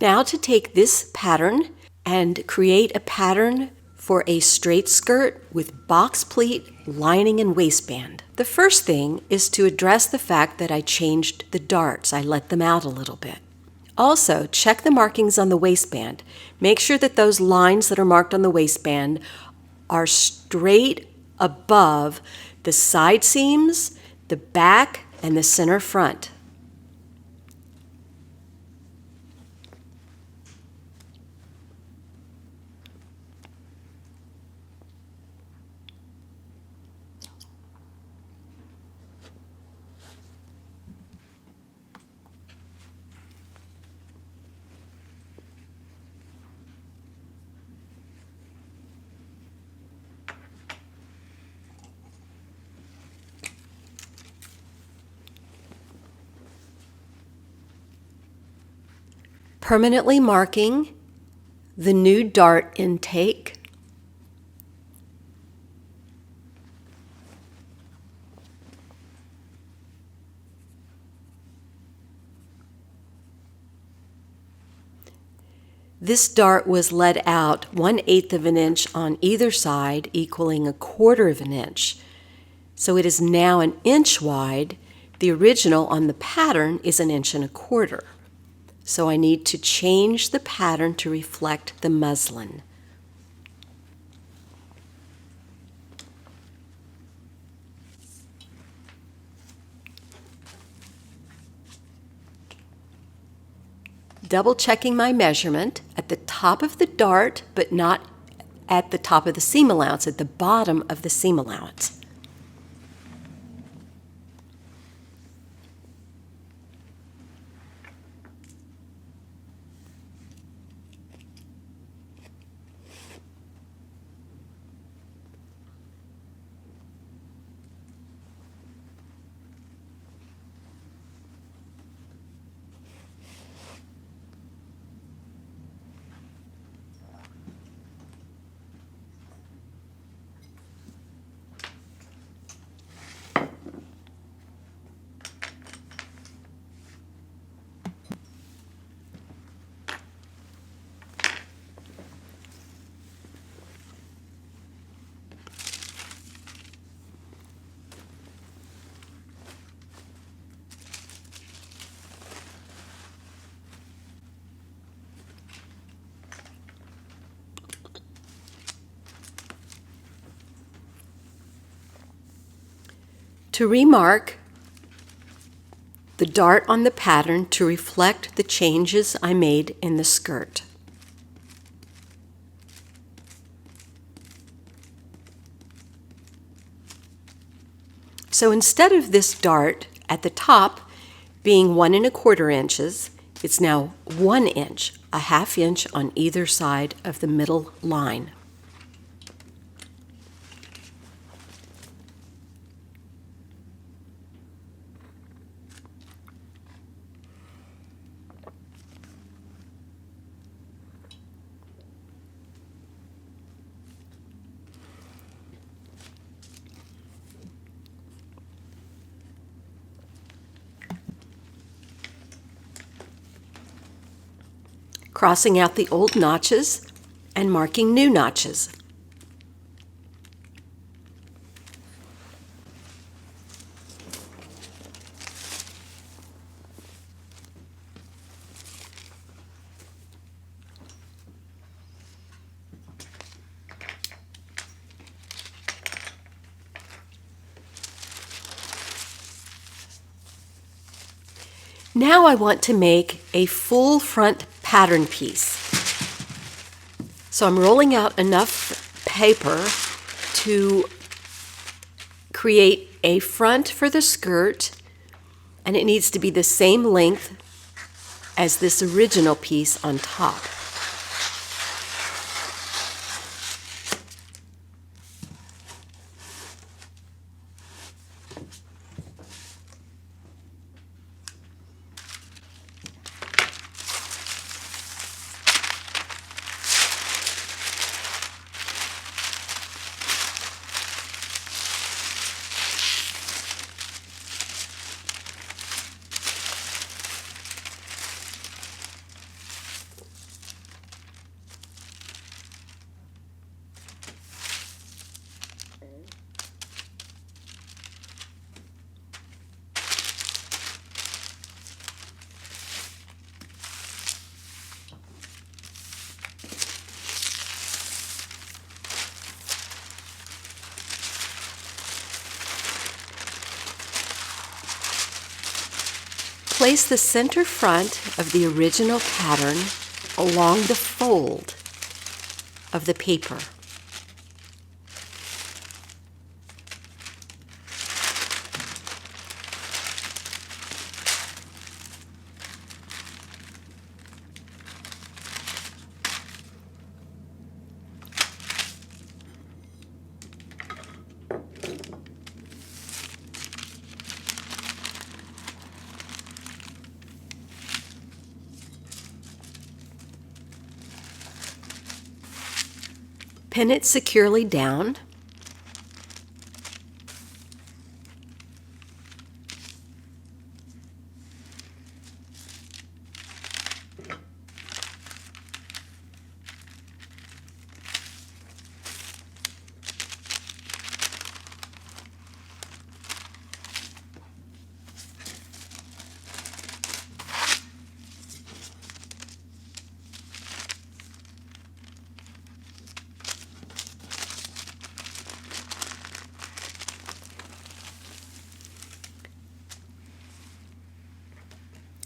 Now to take this pattern and create a pattern for a straight skirt with box pleat, lining, and waistband. The first thing is to address the fact that I changed the darts. I let them out a little bit. Also, check the markings on the waistband. Make sure that those lines that are marked on the waistband are straight above the side seams, the back, and the center front. Permanently marking the new dart intake. This dart was let out 1/8 of an inch on either side, equaling 1/4 of an inch. So it is now 1 inch wide. The original on the pattern is 1.25 inches. So I need to change the pattern to reflect the muslin. Double checking my measurement at the top of the dart, but not at the top of the seam allowance, at the bottom of the seam allowance. To remark the dart on the pattern to reflect the changes I made in the skirt. So instead of this dart at the top being 1.25 inches, it's now 1 inch, 1/2 inch on either side of the middle line. Crossing out the old notches and marking new notches. Now I want to make a full front pattern piece. So I'm rolling out enough paper to create a front for the skirt, and it needs to be the same length as this original piece on top. place the center front of the original pattern along the fold of the paper. Pin it securely down.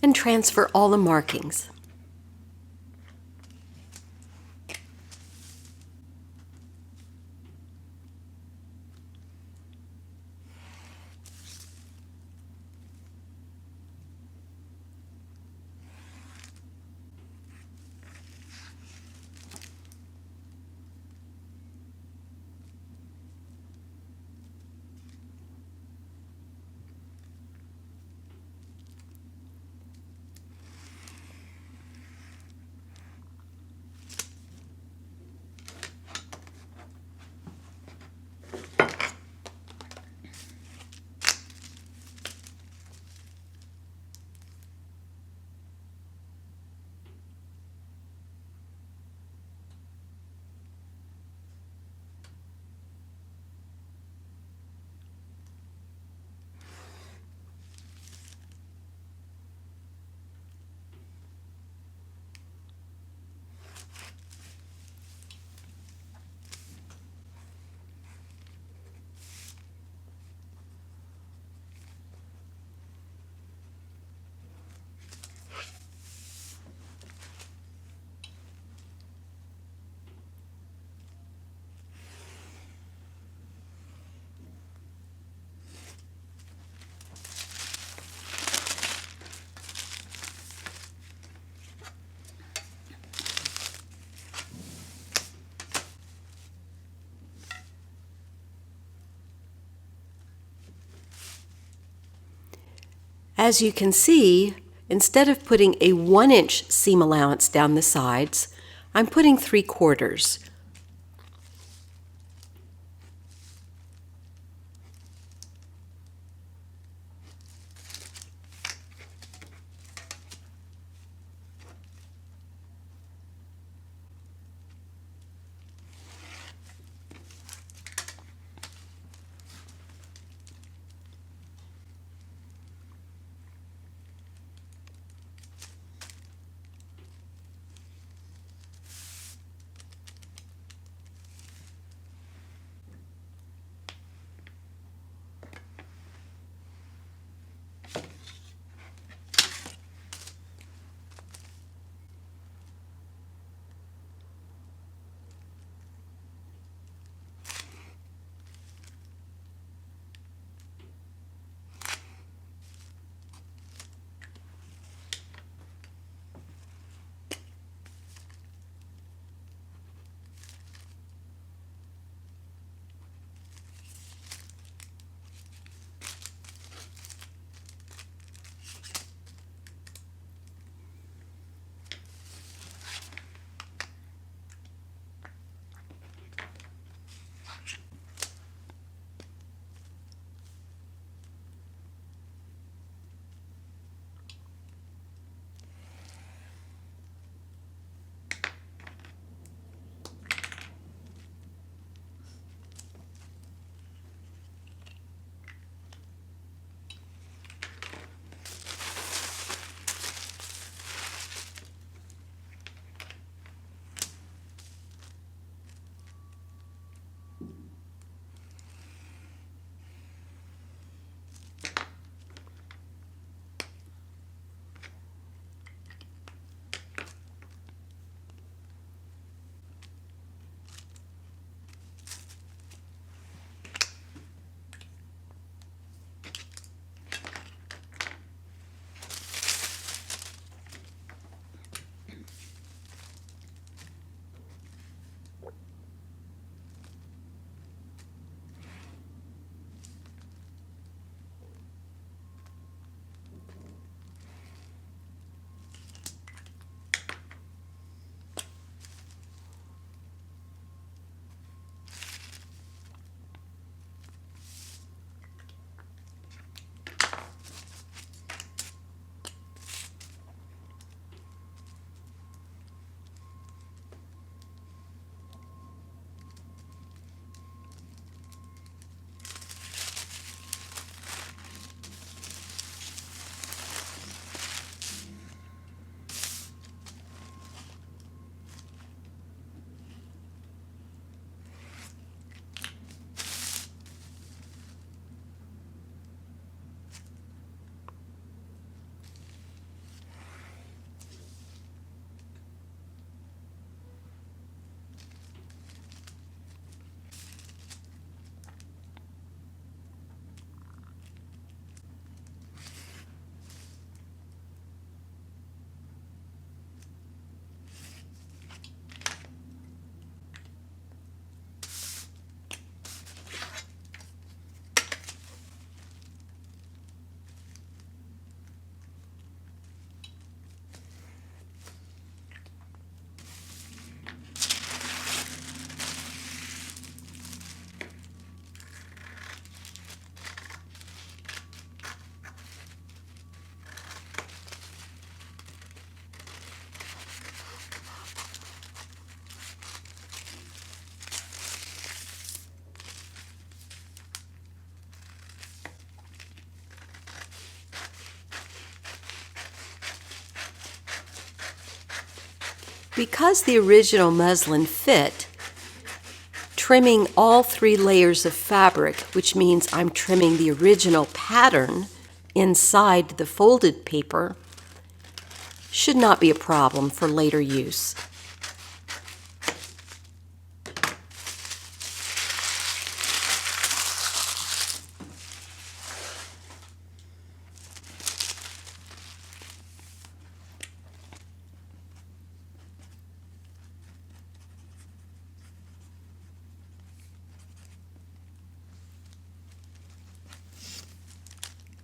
And transfer all the markings. As you can see, instead of putting a 1-inch seam allowance down the sides, I'm putting 3/4. Because the original muslin fit, trimming all 3 layers of fabric, which means I'm trimming the original pattern inside the folded paper, should not be a problem for later use.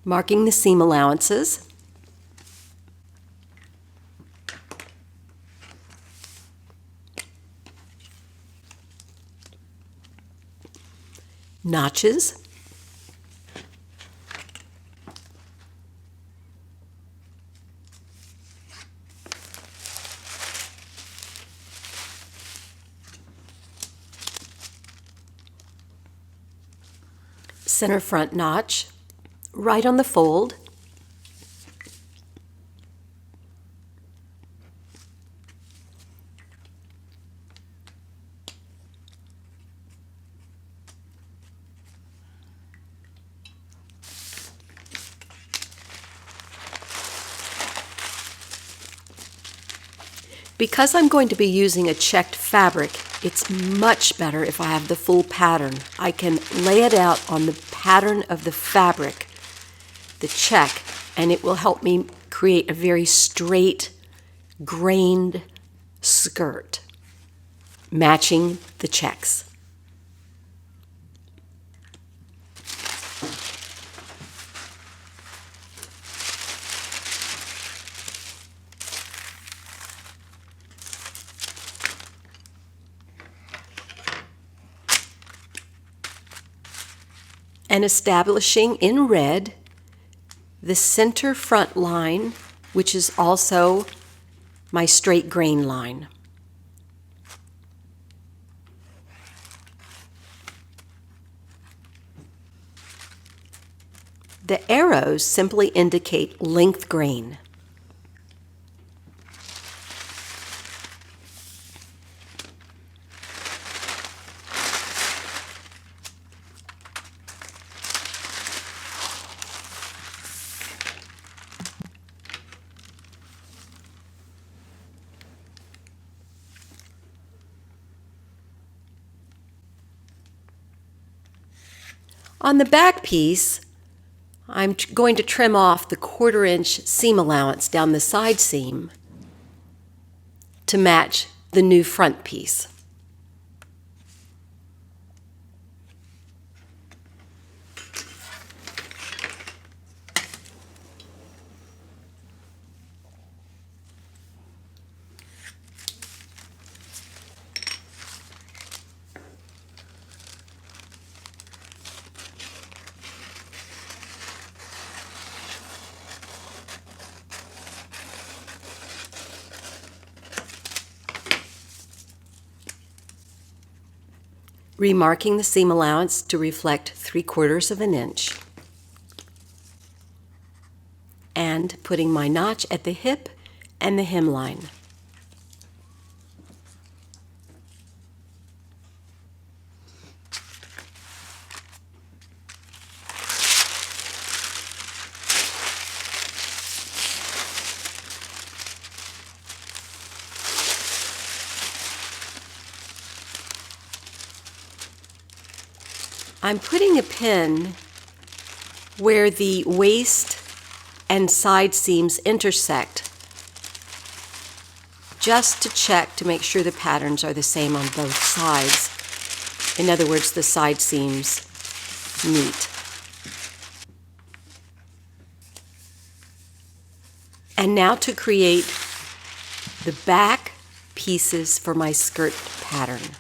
Marking the seam allowances. Notches. Center front notch, right on the fold. Because I'm going to be using a checked fabric, it's much better if I have the full pattern. I can lay it out on the pattern of the fabric, the check, and it will help me create a very straight, grained skirt, matching the checks. And establishing in red the center front line, which is also my straight grain line. The arrows simply indicate length grain. On the back piece, I'm going to trim off the 1/4 inch seam allowance down the side seam to match the new front piece. Remarking the seam allowance to reflect 3/4 inch, and putting my notch at the hip and the hemline. I'm putting a pin where the waist and side seams intersect, just to check to make sure the patterns are the same on both sides. In other words, the side seams meet. And now to create the back pieces for my skirt pattern.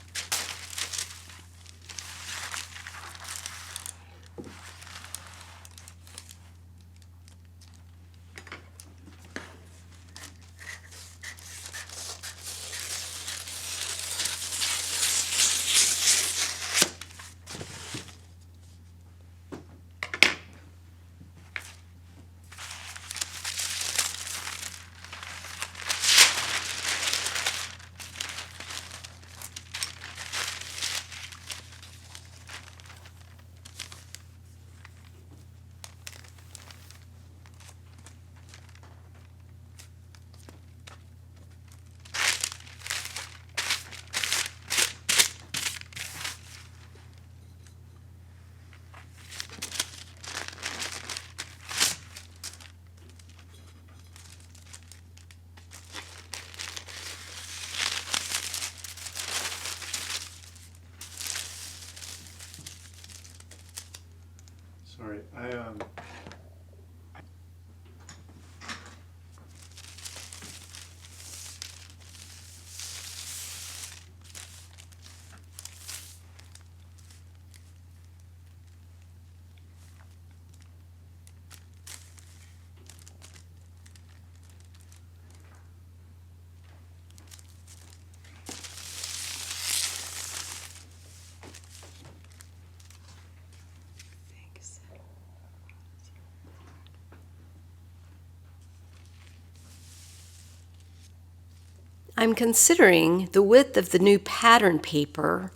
I'm considering the width of the new pattern paper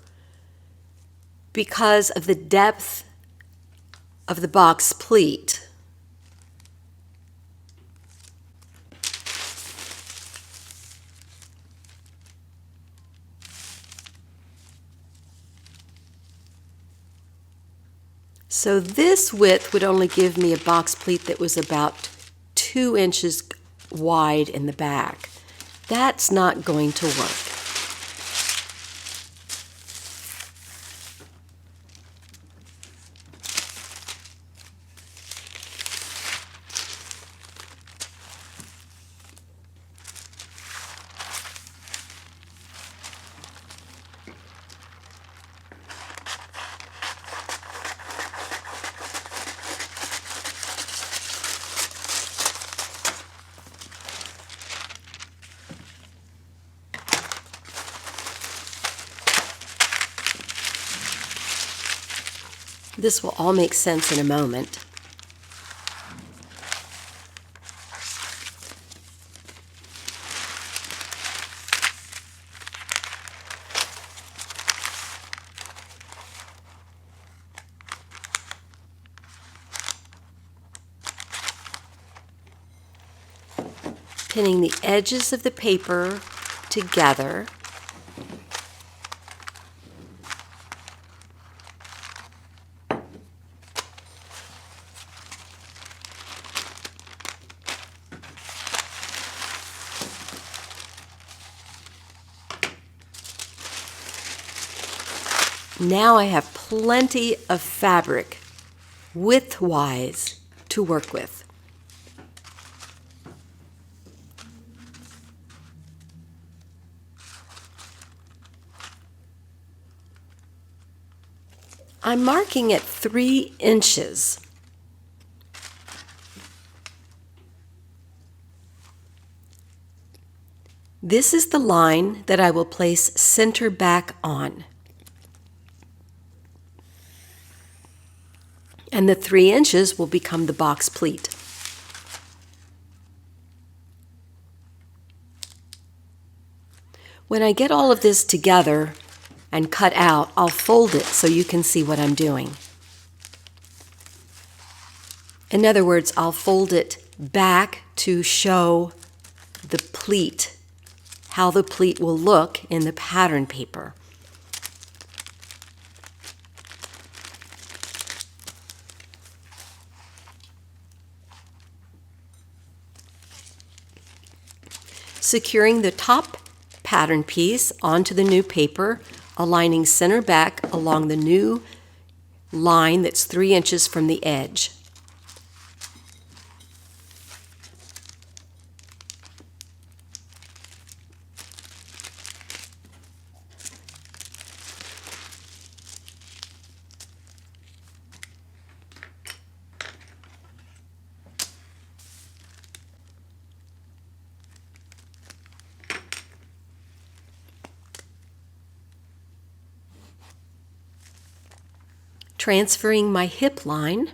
because of the depth of the box pleat. So this width would only give me a box pleat that was about 2 inches wide in the back. That's not going to work. This will all make sense in a moment. Pinning the edges of the paper together. Now I have plenty of fabric, width-wise, to work with. I'm marking at 3 inches. This is the line that I will place center back on. And the 3 inches will become the box pleat. When I get all of this together and cut out, I'll fold it so you can see what I'm doing. In other words, I'll fold it back to show the pleat, how the pleat will look in the pattern paper. Securing the top pattern piece onto the new paper, aligning center back along the new line that's 3 inches from the edge. Transferring my hip line,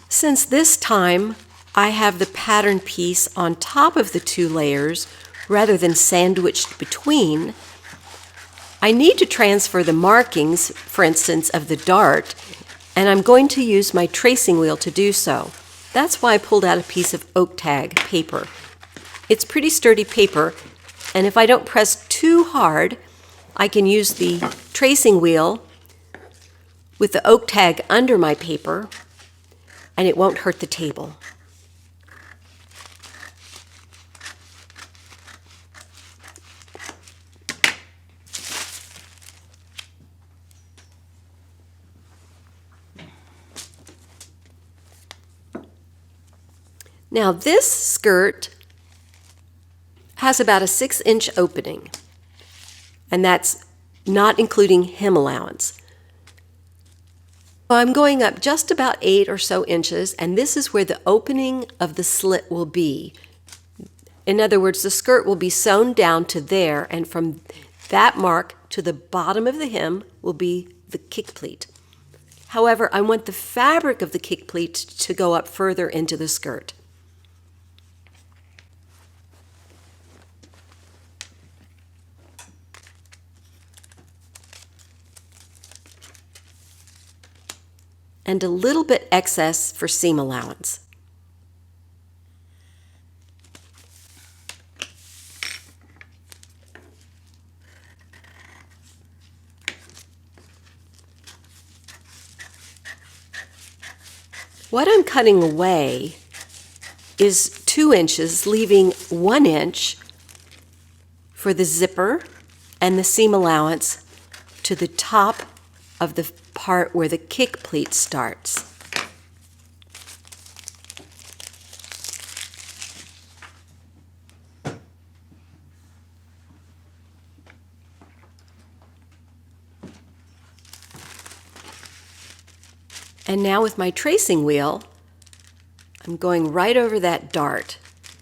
since this time I have the pattern piece on top of the 2 layers rather than sandwiched between, I need to transfer the markings, for instance, of the dart, and I'm going to use my tracing wheel to do so. That's why I pulled out a piece of oak tag paper. It's pretty sturdy paper, and if I don't press too hard, I can use the tracing wheel with the oak tag under my paper, and it won't hurt the table. Now this skirt has about a 6-inch opening, and that's not including hem allowance. I'm going up just about 8 or so inches, and this is where the opening of the slit will be. In other words, the skirt will be sewn down to there, and from that mark to the bottom of the hem will be the kick pleat. However, I want the fabric of the kick pleat to go up further into the skirt. And a little bit excess for seam allowance. What I'm cutting away is 2 inches, leaving 1 inch for the zipper and the seam allowance to the top of the part where the kick pleat starts. And now with my tracing wheel, I'm going right over that dart.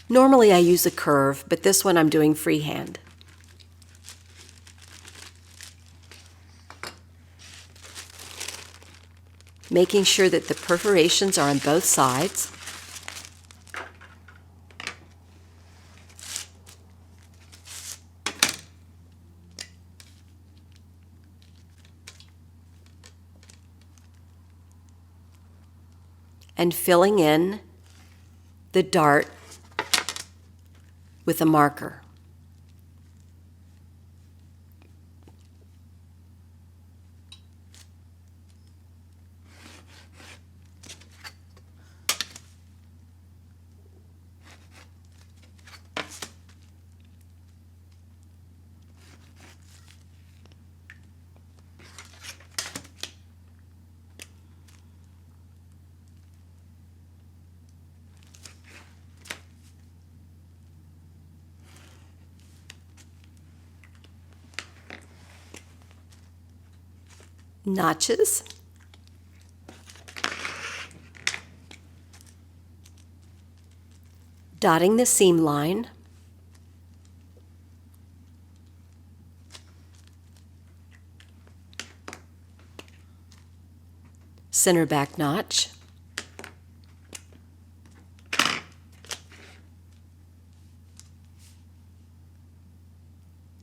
Normally I use a curve, but this one I'm doing freehand. Making sure that the perforations are on both sides. And filling in the dart with a marker. Notches, dotting the seam line, center back notch,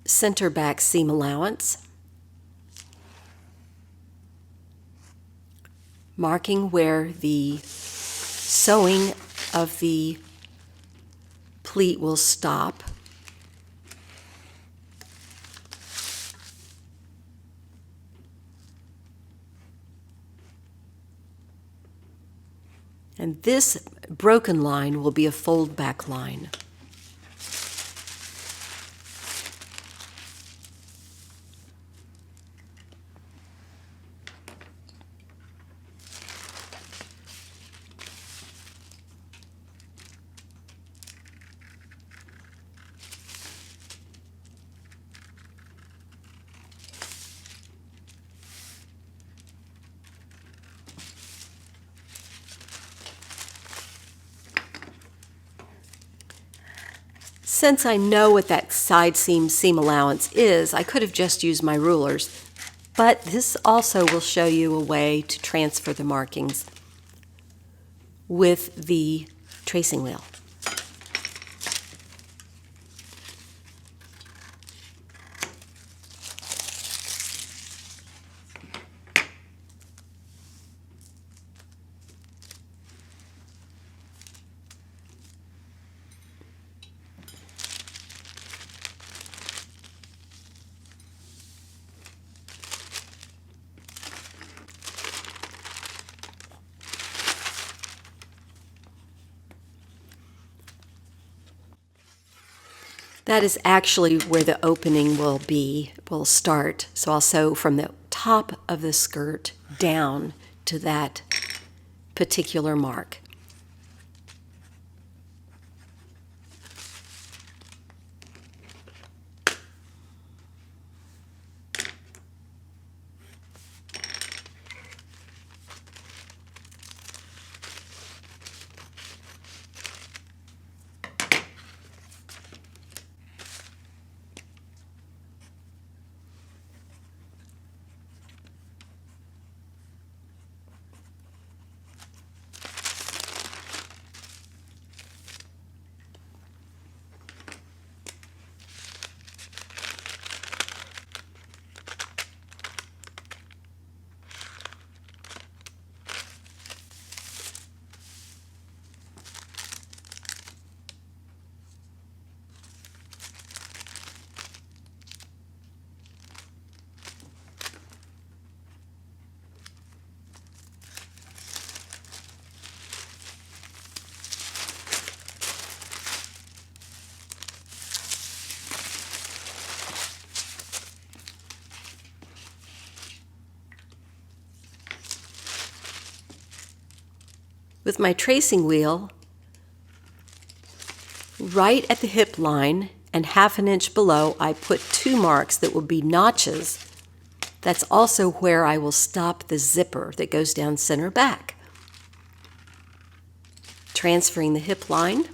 center back seam allowance, marking where the sewing of the pleat will stop. And this broken line will be a fold back line. Since I know what that side seam allowance is, I could have just used my rulers, but this also will show you a way to transfer the markings with the tracing wheel. That is actually where the opening will start. So I'll sew from the top of the skirt down to that particular mark. With my tracing wheel, right at the hip line and 1/2 inch below, I put 2 marks that will be notches. That's also where I will stop the zipper that goes down center back. Transferring the hip line.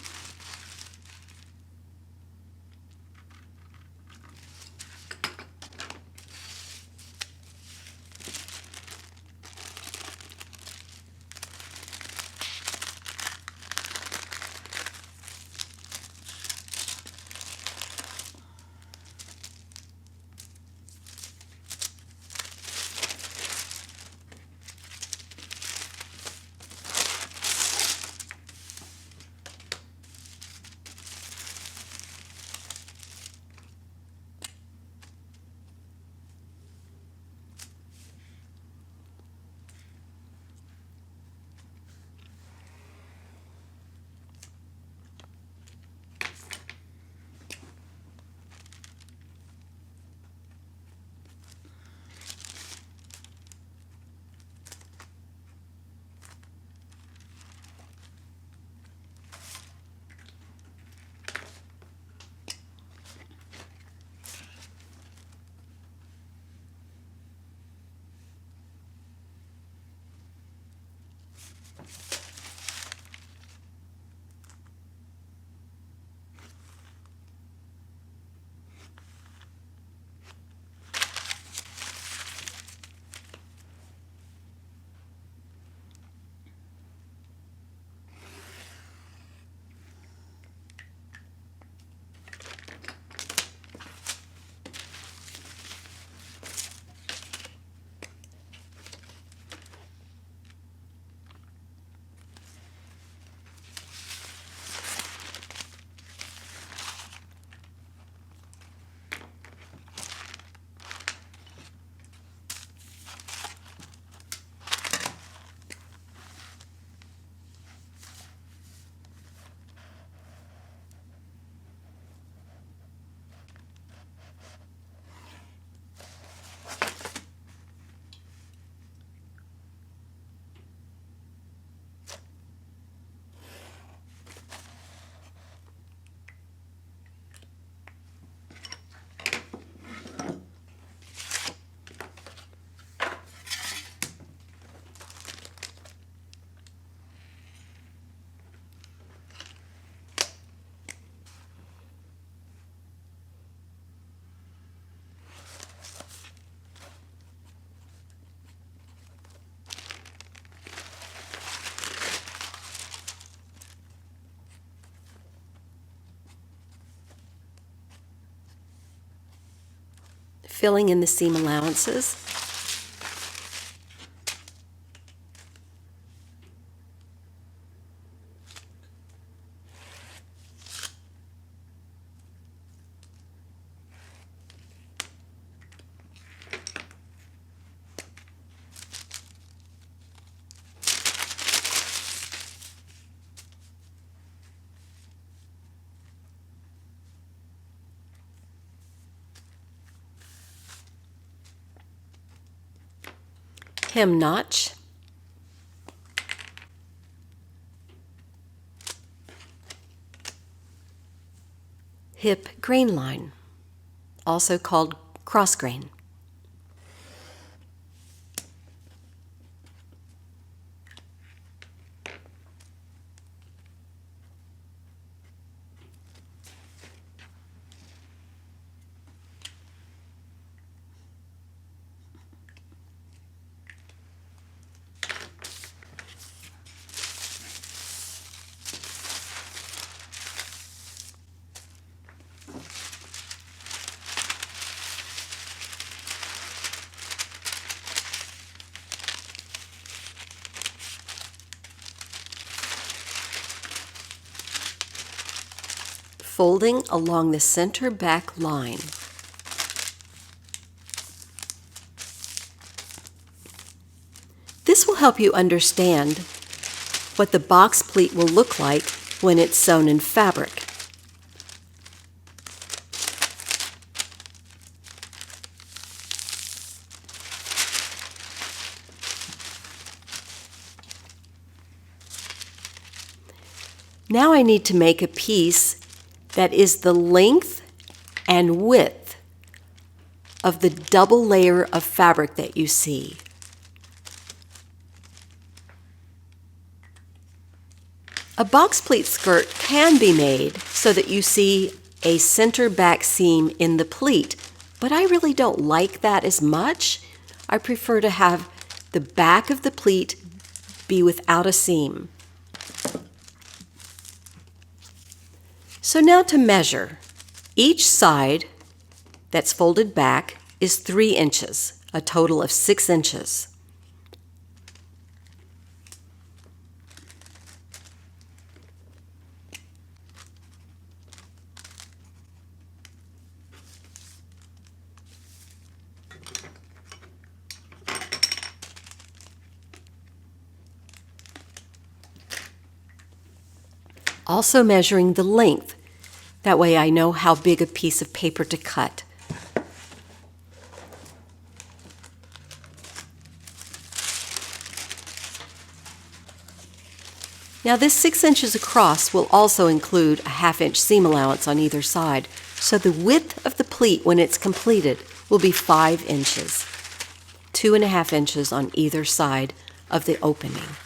Filling in the seam allowances. Hem notch. Hip grain line, also called cross grain. Folding along the center back line. This will help you understand what the box pleat will look like when it's sewn in fabric. Now I need to make a piece that is the length and width of the double layer of fabric that you see. A box pleat skirt can be made so that you see a center back seam in the pleat, but I really don't like that as much. I prefer to have the back of the pleat be without a seam. So now to measure. Each side that's folded back is 3 inches, a total of 6 inches. Also measuring the length. That way I know how big a piece of paper to cut. Now this 6 inches across will also include a 1/2 inch seam allowance on either side, so the width of the pleat when it's completed will be 5 inches, 2.5 inches on either side of the opening.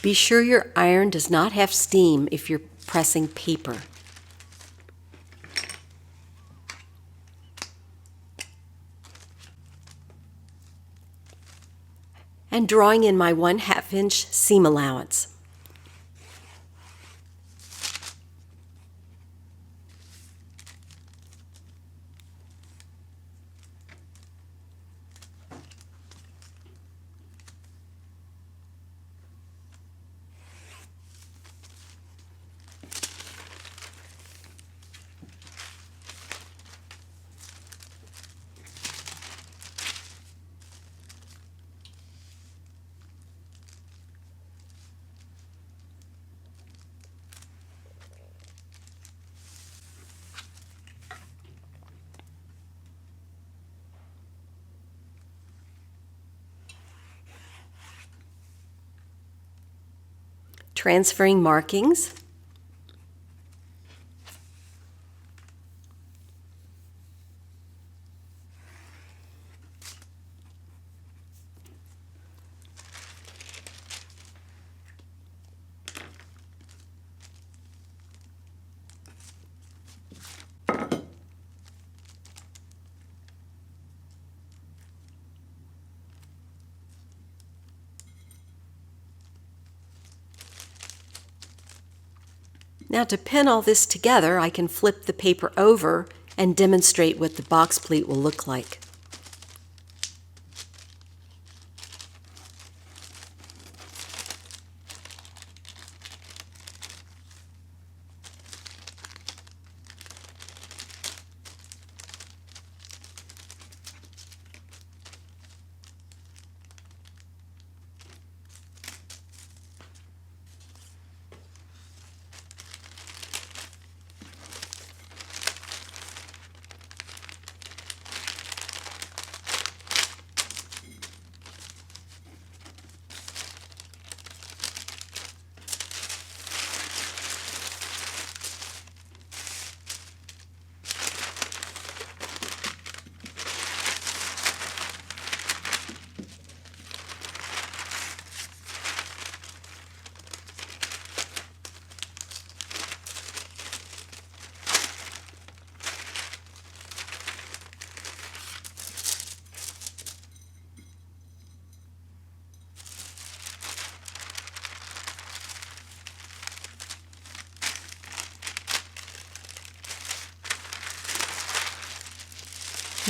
Be sure your iron does not have steam if you're pressing paper. And drawing in my 1/2 inch seam allowance. Transferring markings. Now to pin all this together, I can flip the paper over and demonstrate what the box pleat will look like.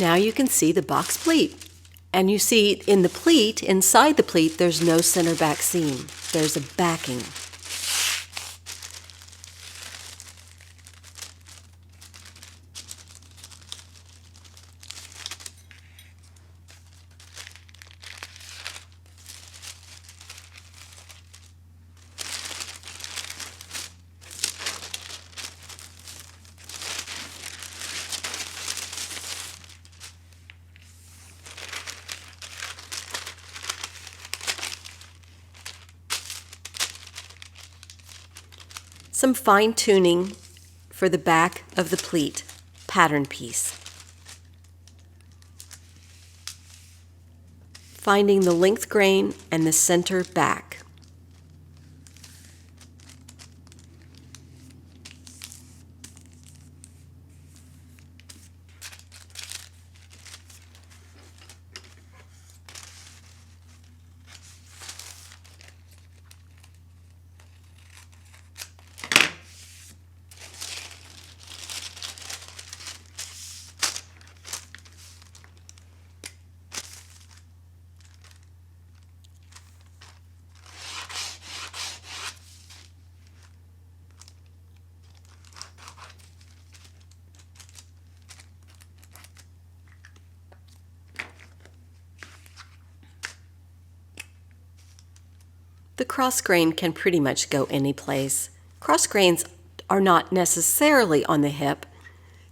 Now you can see the box pleat. And you see in the pleat, inside the pleat, there's no center back seam. There's a backing. Some fine tuning for the back of the pleat pattern piece. Finding the length grain and the center back. The cross grain can pretty much go any place. Cross grains are not necessarily on the hip.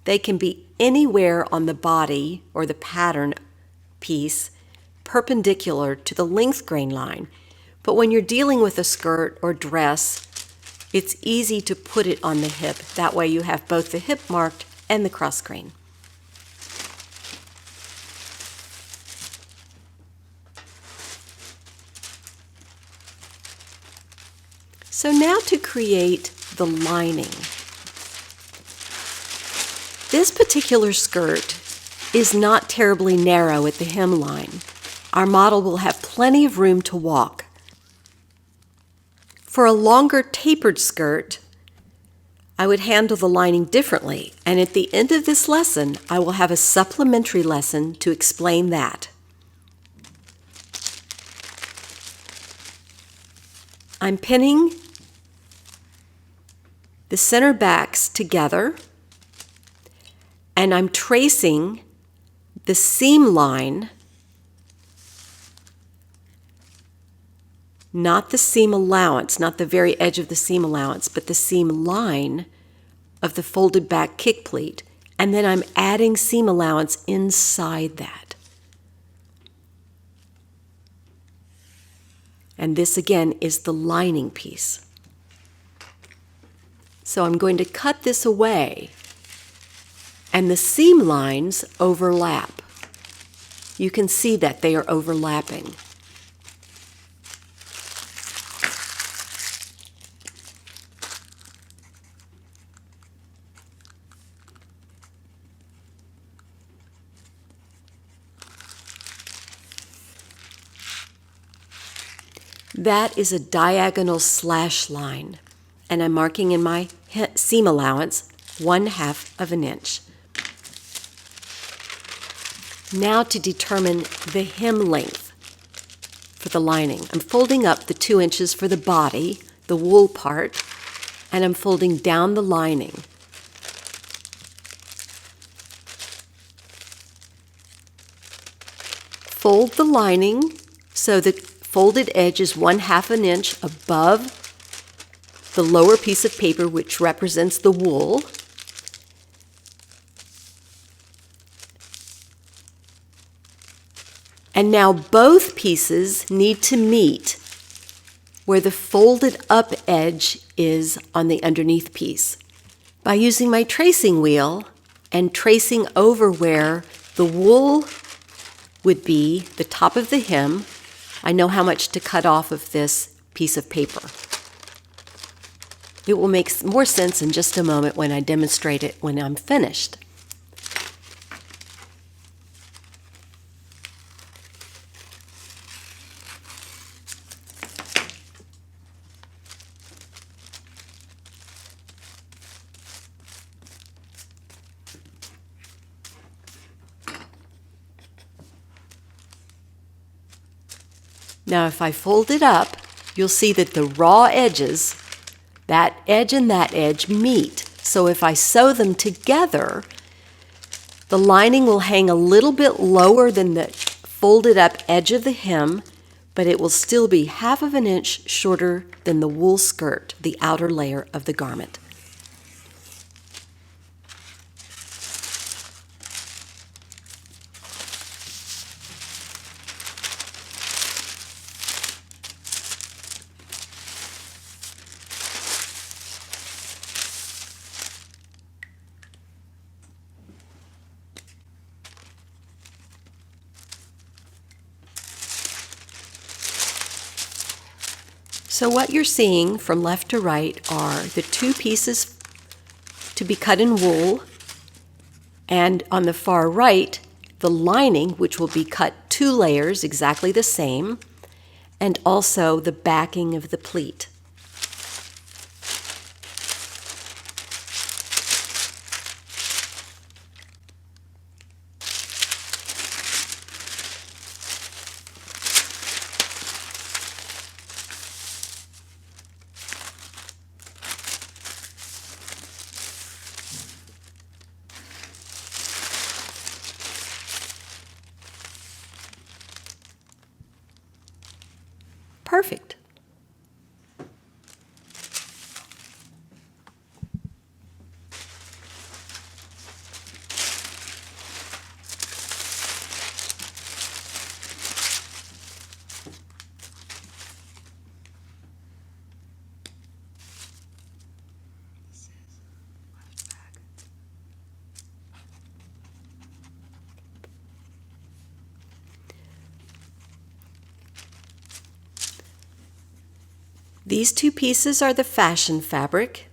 They can be anywhere on the body or the pattern piece perpendicular to the length grain line. But when you're dealing with a skirt or dress, it's easy to put it on the hip. That way you have both the hip marked and the cross grain. So now to create the lining. This particular skirt is not terribly narrow at the hemline. Our model will have plenty of room to walk. For a longer tapered skirt, I would handle the lining differently, and at the end of this lesson, I will have a supplementary lesson to explain that. I'm pinning the center backs together, and I'm tracing the seam line, not the seam allowance, not the very edge of the seam allowance, but the seam line of the folded back kick pleat, and then I'm adding seam allowance inside that. And this again is the lining piece. So I'm going to cut this away, and the seam lines overlap. You can see that they are overlapping. That is a diagonal slash line, and I'm marking in my seam allowance 1/2 of an inch. Now to determine the hem length for the lining. I'm folding up the 2 inches for the body, the wool part, and I'm folding down the lining. Fold the lining so the folded edge is 1/2 an inch above the lower piece of paper, which represents the wool. And now both pieces need to meet where the folded up edge is on the underneath piece. By using my tracing wheel and tracing over where the wool would be, the top of the hem, I know how much to cut off of this piece of paper. It will make more sense in just a moment when I demonstrate it when I'm finished. Now if I fold it up, you'll see that the raw edges, that edge and that edge, meet. So if I sew them together, the lining will hang a little bit lower than the folded up edge of the hem, but it will still be 1/2 inch shorter than the wool skirt, the outer layer of the garment. So what you're seeing from left to right are the 2 pieces to be cut in wool, and on the far right, the lining, which will be cut 2 layers exactly the same, and also the backing of the pleat. Perfect. These 2 pieces are the fashion fabric,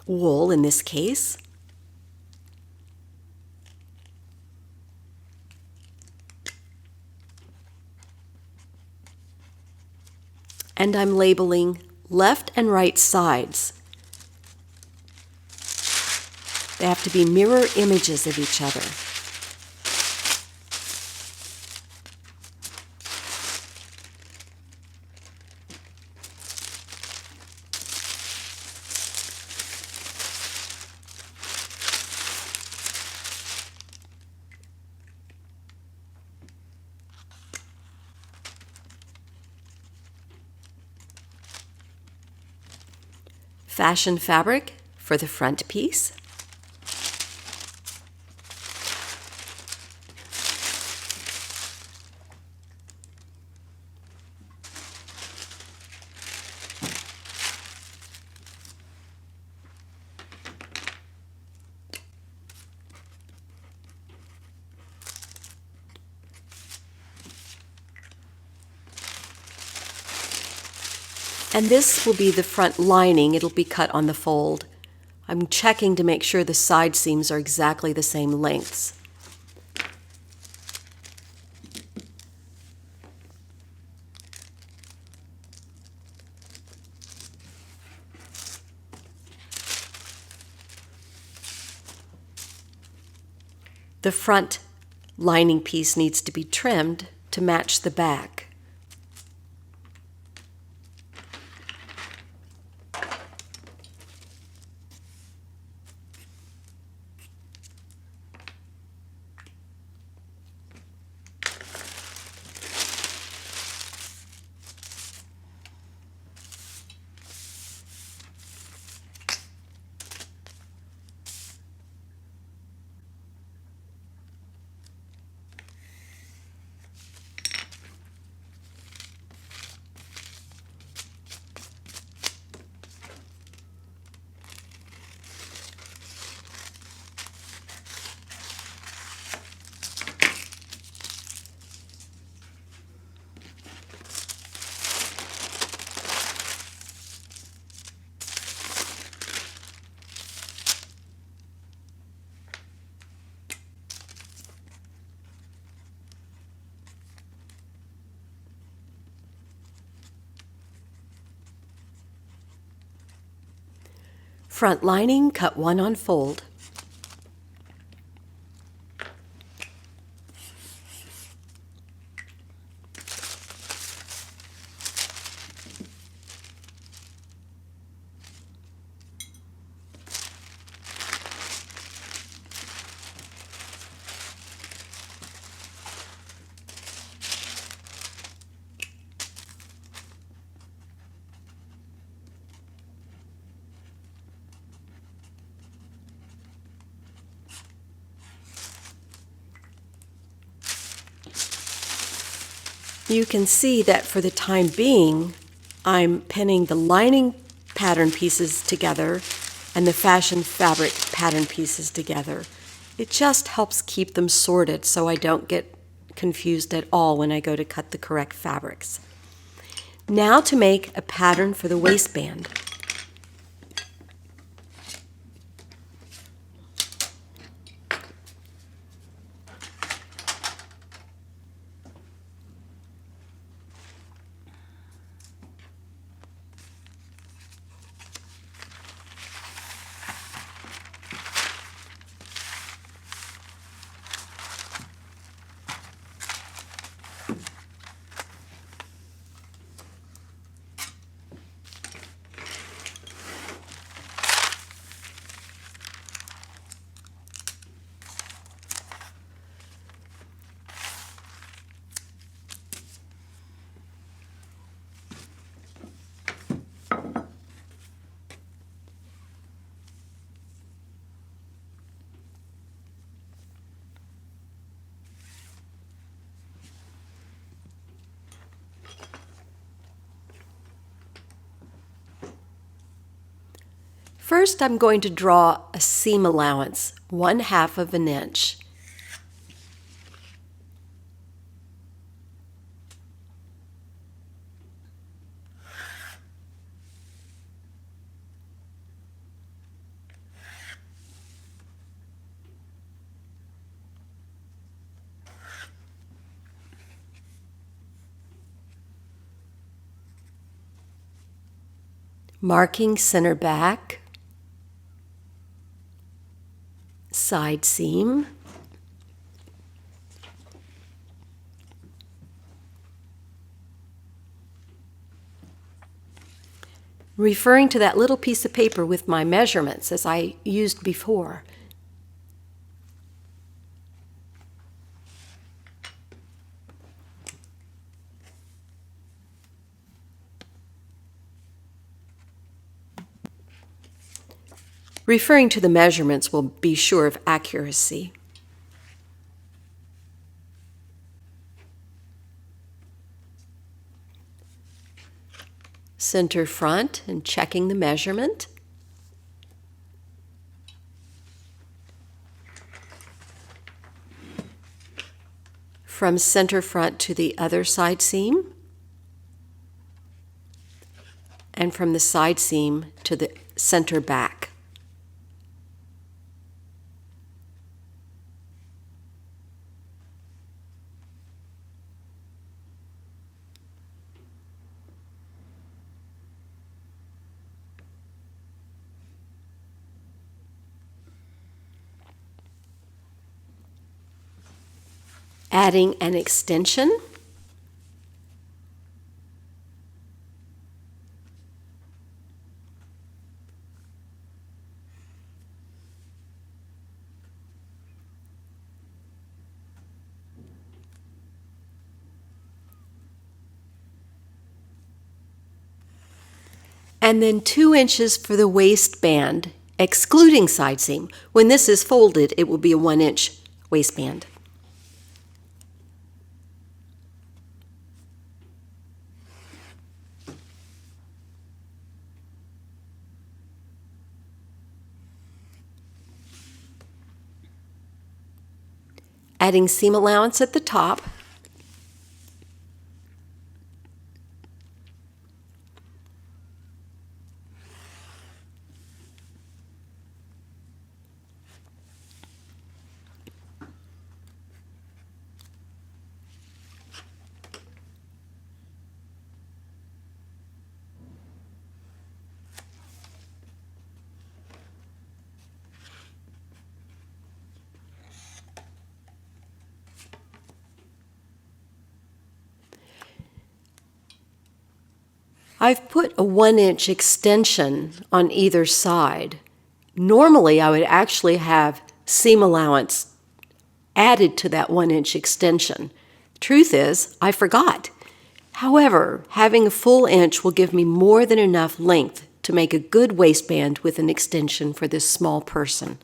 wool in this case. And I'm labeling left and right sides. They have to be mirror images of each other. Fashion fabric for the front piece. And this will be the front lining. It'll be cut on the fold. I'm checking to make sure the side seams are exactly the same lengths. The front lining piece needs to be trimmed to match the back. Front lining, cut 1 on fold. You can see that for the time being, I'm pinning the lining pattern pieces together and the fashion fabric pattern pieces together. It just helps keep them sorted so I don't get confused at all when I go to cut the correct fabrics. Now to make a pattern for the waistband. First, I'm going to draw a seam allowance, 1/2 of an inch. Marking center back, side seam, referring to that little piece of paper with my measurements as I used before. Referring to the measurements will be sure of accuracy. Center front and checking the measurement. From center front to the other side seam. And from the side seam to the center back. Adding an extension. And then 2 inches for the waistband, excluding side seam. When this is folded, it will be a 1-inch waistband. Adding seam allowance at the top. I've put a 1-inch extension on either side. Normally, I would actually have seam allowance added to that 1-inch extension. Truth is, I forgot. However, having a full inch will give me more than enough length to make a good waistband with an extension for this small person.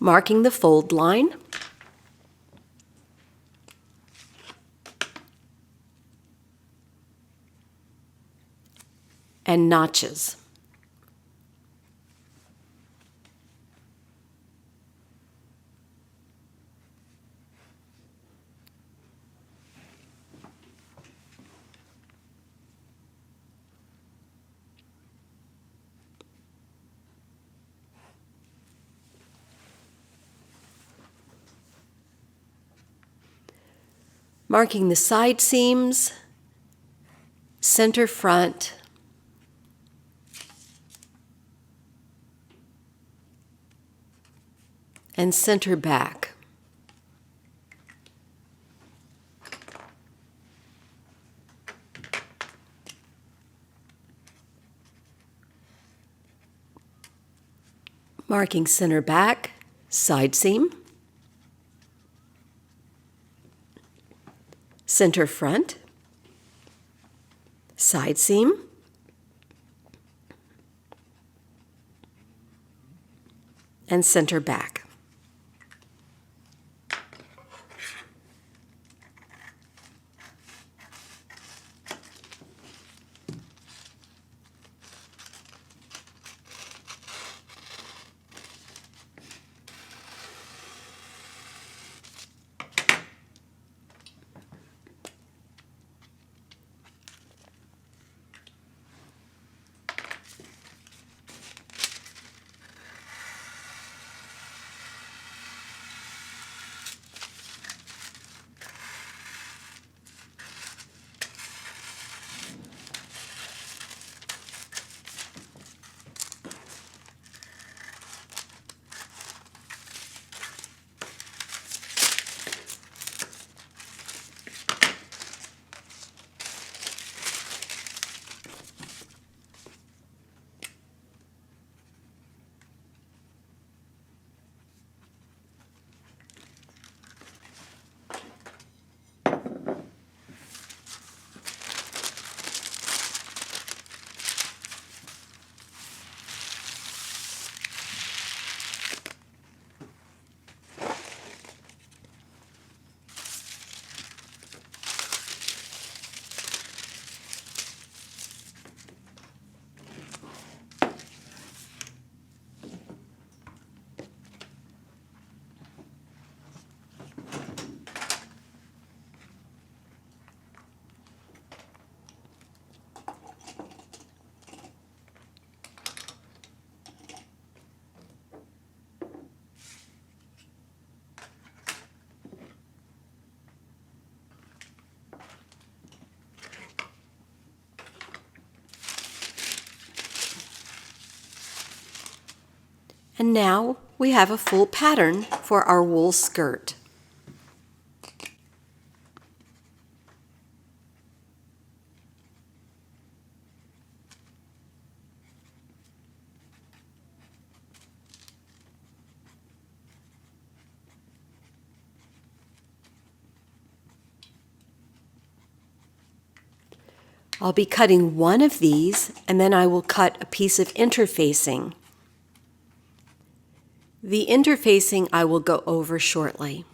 marking the fold line, and notches. Marking the side seams, center front, and center back. Marking center back, side seam, center front, side seam, and center back. And now we have a full pattern for our wool skirt. I'll be cutting one of these, and then I will cut a piece of interfacing. The interfacing I will go over shortly.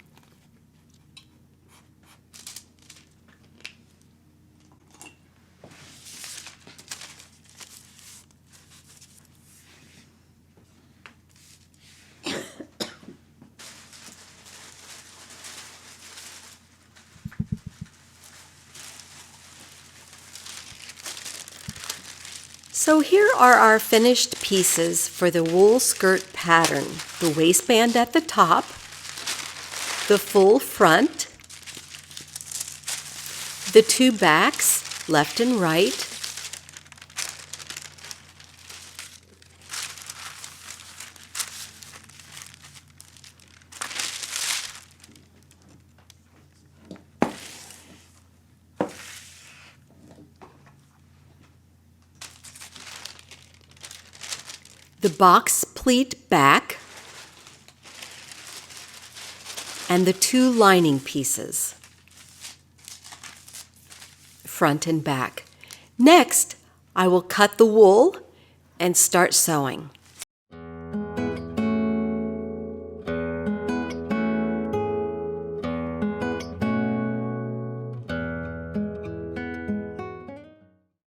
So here are our finished pieces for the wool skirt pattern. The waistband at the top, the full front, the two backs, left and right, the box pleat back, and the two lining pieces, front and back. Next, I will cut the wool and start sewing.